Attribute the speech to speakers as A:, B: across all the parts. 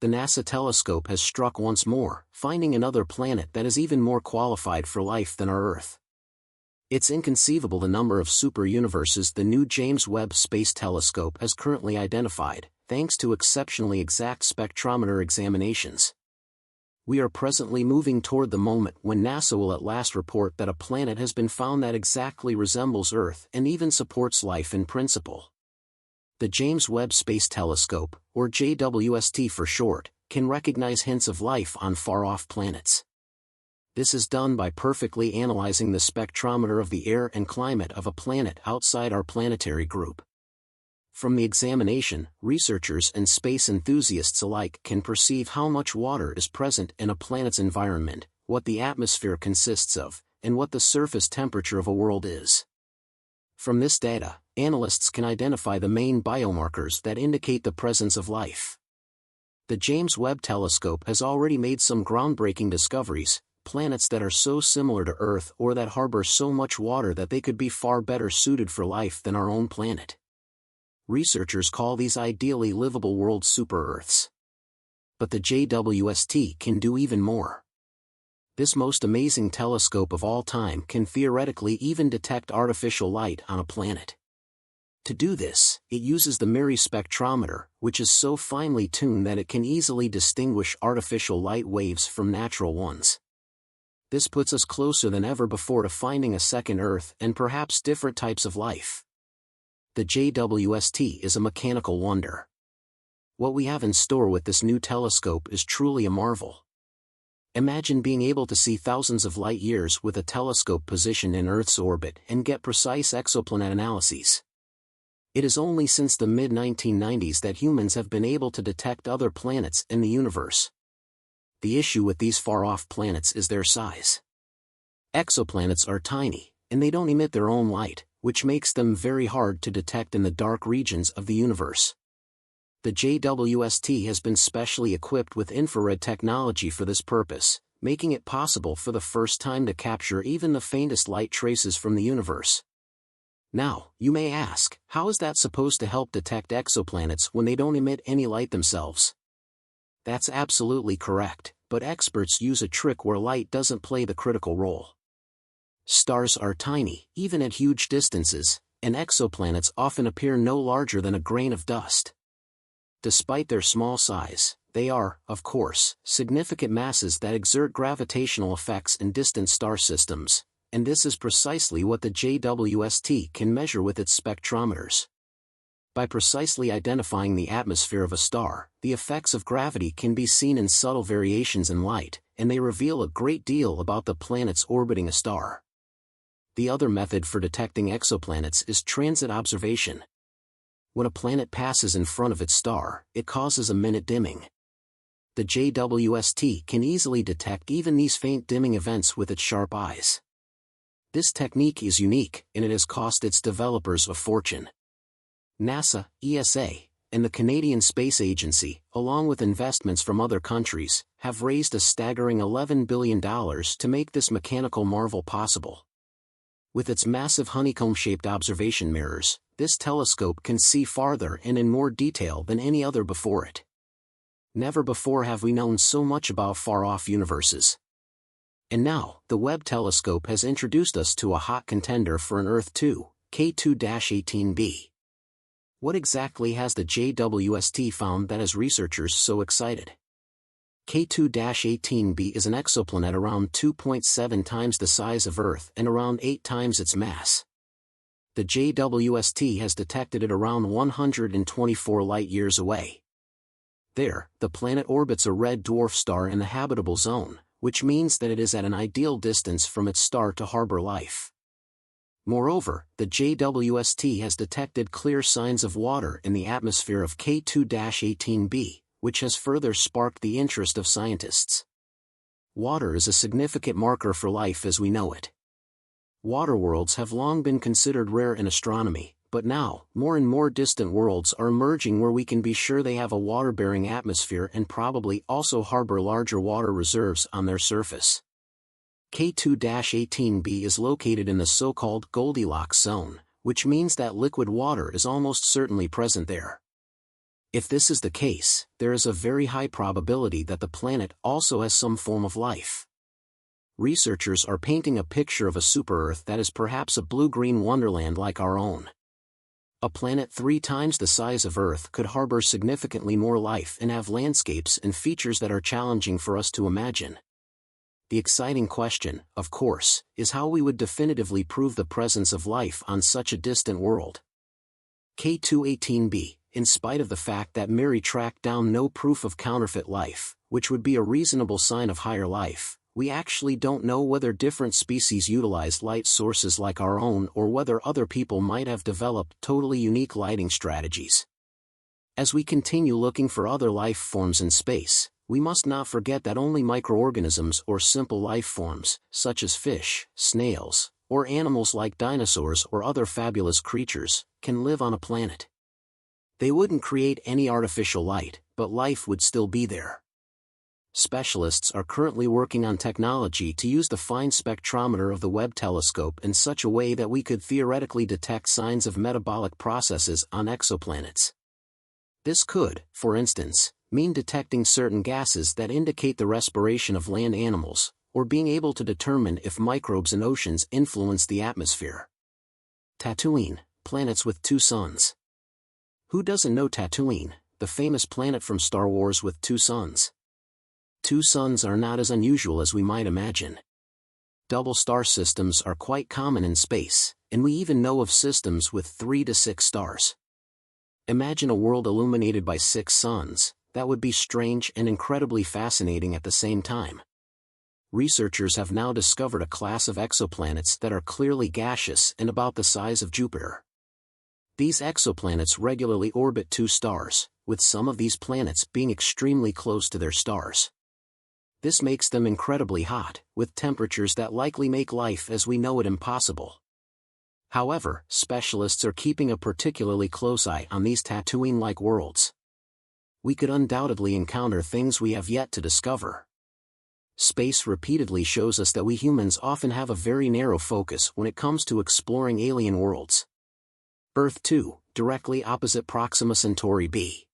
A: the NASA telescope has struck once more, finding another planet that is even more qualified for life than our Earth. It's inconceivable the number of super-universes the new James Webb Space Telescope has currently identified, thanks to exceptionally exact spectrometer examinations. We are presently moving toward the moment when NASA will at last report that a planet has been found that exactly resembles Earth and even supports life in principle. The James Webb Space Telescope, or JWST for short, can recognize hints of life on far-off planets. This is done by perfectly analyzing the spectrometer of the air and climate of a planet outside our planetary group. From the examination, researchers and space enthusiasts alike can perceive how much water is present in a planet's environment, what the atmosphere consists of, and what the surface temperature of a world is. From this data, analysts can identify the main biomarkers that indicate the presence of life. The James Webb Telescope has already made some groundbreaking discoveries, planets that are so similar to Earth or that harbor so much water that they could be far better suited for life than our own planet. Researchers call these ideally livable world super-Earths. But the JWST can do even more. This most amazing telescope of all time can theoretically even detect artificial light on a planet. To do this, it uses the MIRI spectrometer, which is so finely tuned that it can easily distinguish artificial light waves from natural ones. This puts us closer than ever before to finding a second Earth and perhaps different types of life. The JWST is a mechanical wonder. What we have in store with this new telescope is truly a marvel. Imagine being able to see thousands of light years with a telescope positioned in Earth's orbit and get precise exoplanet analyses. It is only since the mid-1990s that humans have been able to detect other planets in the universe. The issue with these far-off planets is their size. Exoplanets are tiny, and they don't emit their own light, which makes them very hard to detect in the dark regions of the universe. The JWST has been specially equipped with infrared technology for this purpose, making it possible for the first time to capture even the faintest light traces from the universe. Now, you may ask, how is that supposed to help detect exoplanets when they don't emit any light themselves? That's absolutely correct, but experts use a trick where light doesn't play the critical role. Stars are tiny, even at huge distances, and exoplanets often appear no larger than a grain of dust. Despite their small size, they are, of course, significant masses that exert gravitational effects in distant star systems, and this is precisely what the JWST can measure with its spectrometers. By precisely identifying the atmosphere of a star, the effects of gravity can be seen in subtle variations in light, and they reveal a great deal about the planets orbiting a star. The other method for detecting exoplanets is transit observation. When a planet passes in front of its star, it causes a minute dimming. The JWST can easily detect even these faint dimming events with its sharp eyes. This technique is unique, and it has cost its developers a fortune. NASA, ESA, and the Canadian Space Agency, along with investments from other countries, have raised a staggering $11 billion to make this mechanical marvel possible. With its massive honeycomb-shaped observation mirrors, this telescope can see farther and in more detail than any other before it. Never before have we known so much about far-off universes. And now, the Webb telescope has introduced us to a hot contender for an Earth 2, K2-18b. What exactly has the JWST found that has researchers so excited? K2-18b is an exoplanet around 2.7 times the size of Earth and around 8 times its mass. The JWST has detected it around 124 light-years away. There, the planet orbits a red dwarf star in the habitable zone, which means that it is at an ideal distance from its star to harbor life. Moreover, the JWST has detected clear signs of water in the atmosphere of K2-18b, which has further sparked the interest of scientists. Water is a significant marker for life as we know it. Water worlds have long been considered rare in astronomy, but now, more and more distant worlds are emerging where we can be sure they have a water-bearing atmosphere and probably also harbor larger water reserves on their surface. K2-18b is located in the so-called Goldilocks zone, which means that liquid water is almost certainly present there. If this is the case, there is a very high probability that the planet also has some form of life. Researchers are painting a picture of a super-Earth that is perhaps a blue-green wonderland like our own. A planet 3 times the size of Earth could harbor significantly more life and have landscapes and features that are challenging for us to imagine. The exciting question, of course, is how we would definitively prove the presence of life on such a distant world. K218b, in spite of the fact that MIRI tracked down no proof of counterfeit life, which would be a reasonable sign of higher life, we actually don't know whether different species utilize light sources like our own or whether other people might have developed totally unique lighting strategies. As we continue looking for other life forms in space, we must not forget that only microorganisms or simple life forms, such as fish, snails, or animals like dinosaurs or other fabulous creatures, can live on a planet. They wouldn't create any artificial light, but life would still be there. Specialists are currently working on technology to use the fine spectrometer of the Webb telescope in such a way that we could theoretically detect signs of metabolic processes on exoplanets. This could, for instance, mean detecting certain gases that indicate the respiration of land animals, or being able to determine if microbes in oceans influence the atmosphere. Tatooine, planets with 2 suns. Who doesn't know Tatooine, the famous planet from Star Wars with 2 suns? 2 suns are not as unusual as we might imagine. Double star systems are quite common in space, and we even know of systems with 3 to 6 stars. Imagine a world illuminated by 6 suns. That would be strange and incredibly fascinating at the same time. Researchers have now discovered a class of exoplanets that are clearly gaseous and about the size of Jupiter. These exoplanets regularly orbit 2 stars, with some of these planets being extremely close to their stars. This makes them incredibly hot, with temperatures that likely make life as we know it impossible. However, specialists are keeping a particularly close eye on these Tatooine-like worlds. We could undoubtedly encounter things we have yet to discover. Space repeatedly shows us that we humans often have a very narrow focus when it comes to exploring alien worlds. Earth 2, directly opposite Proxima Centauri b.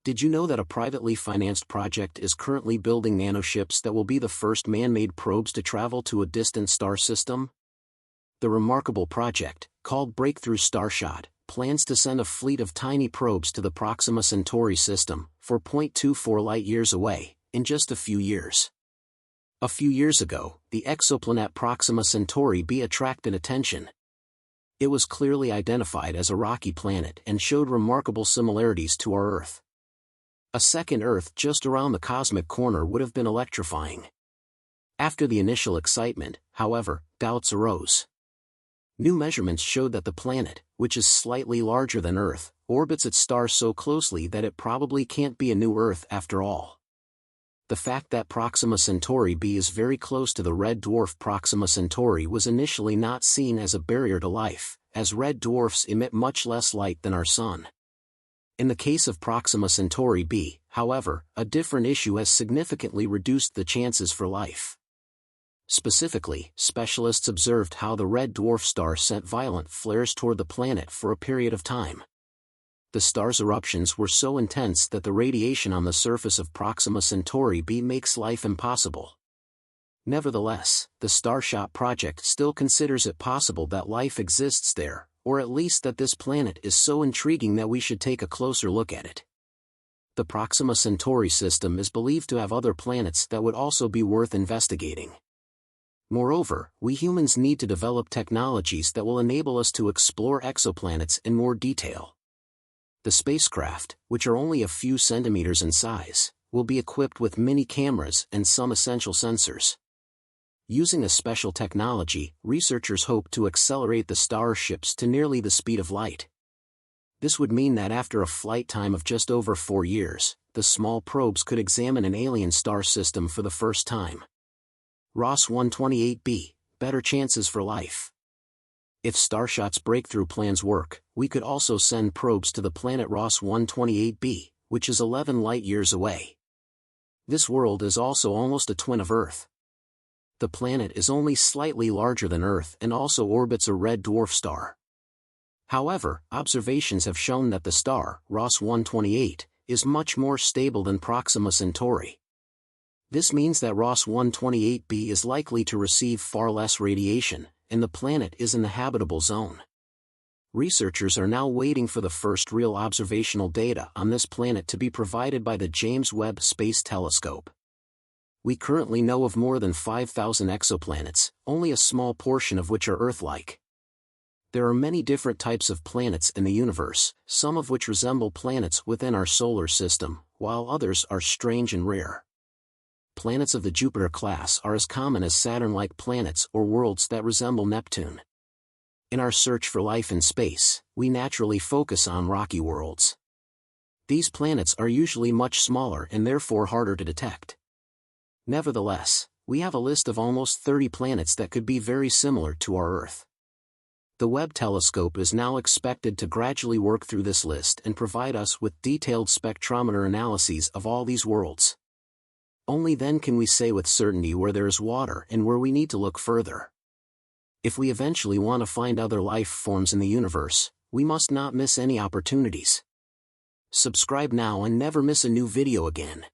A: Did you know that a privately financed project is currently building nanoships that will be the first man-made probes to travel to a distant star system? The remarkable project, called Breakthrough Starshot, plans to send a fleet of tiny probes to the Proxima Centauri system, 4.24 light-years away, in just a few years. A few years ago, the exoplanet Proxima Centauri b attracted attention. It was clearly identified as a rocky planet and showed remarkable similarities to our Earth. A second Earth just around the cosmic corner would have been electrifying. After the initial excitement, however, doubts arose. New measurements showed that the planet, which is slightly larger than Earth, orbits its star so closely that it probably can't be a new Earth after all. The fact that Proxima Centauri b is very close to the red dwarf Proxima Centauri was initially not seen as a barrier to life, as red dwarfs emit much less light than our Sun. In the case of Proxima Centauri b, however, a different issue has significantly reduced the chances for life. Specifically, specialists observed how the red dwarf star sent violent flares toward the planet for a period of time. The star's eruptions were so intense that the radiation on the surface of Proxima Centauri b makes life impossible. Nevertheless, the Starshot project still considers it possible that life exists there, or at least that this planet is so intriguing that we should take a closer look at it. The Proxima Centauri system is believed to have other planets that would also be worth investigating. Moreover, we humans need to develop technologies that will enable us to explore exoplanets in more detail. The spacecraft, which are only a few centimeters in size, will be equipped with mini cameras and some essential sensors. Using a special technology, researchers hope to accelerate the starships to nearly the speed of light. This would mean that after a flight time of just over 4 years, the small probes could examine an alien star system for the first time. Ross 128b, better chances for life. If Starshot's breakthrough plans work, we could also send probes to the planet Ross 128b, which is 11 light-years away. This world is also almost a twin of Earth. The planet is only slightly larger than Earth and also orbits a red dwarf star. However, observations have shown that the star, Ross 128, is much more stable than Proxima Centauri. This means that Ross 128b is likely to receive far less radiation, and the planet is in the habitable zone. Researchers are now waiting for the first real observational data on this planet to be provided by the James Webb Space Telescope. We currently know of more than 5,000 exoplanets, only a small portion of which are Earth-like. There are many different types of planets in the universe, some of which resemble planets within our solar system, while others are strange and rare. Planets of the Jupiter class are as common as Saturn-like planets or worlds that resemble Neptune. In our search for life in space, we naturally focus on rocky worlds. These planets are usually much smaller and therefore harder to detect. Nevertheless, we have a list of almost 30 planets that could be very similar to our Earth. The Webb telescope is now expected to gradually work through this list and provide us with detailed spectrometer analyses of all these worlds. Only then can we say with certainty where there is water and where we need to look further. If we eventually want to find other life forms in the universe, we must not miss any opportunities. Subscribe now and never miss a new video again.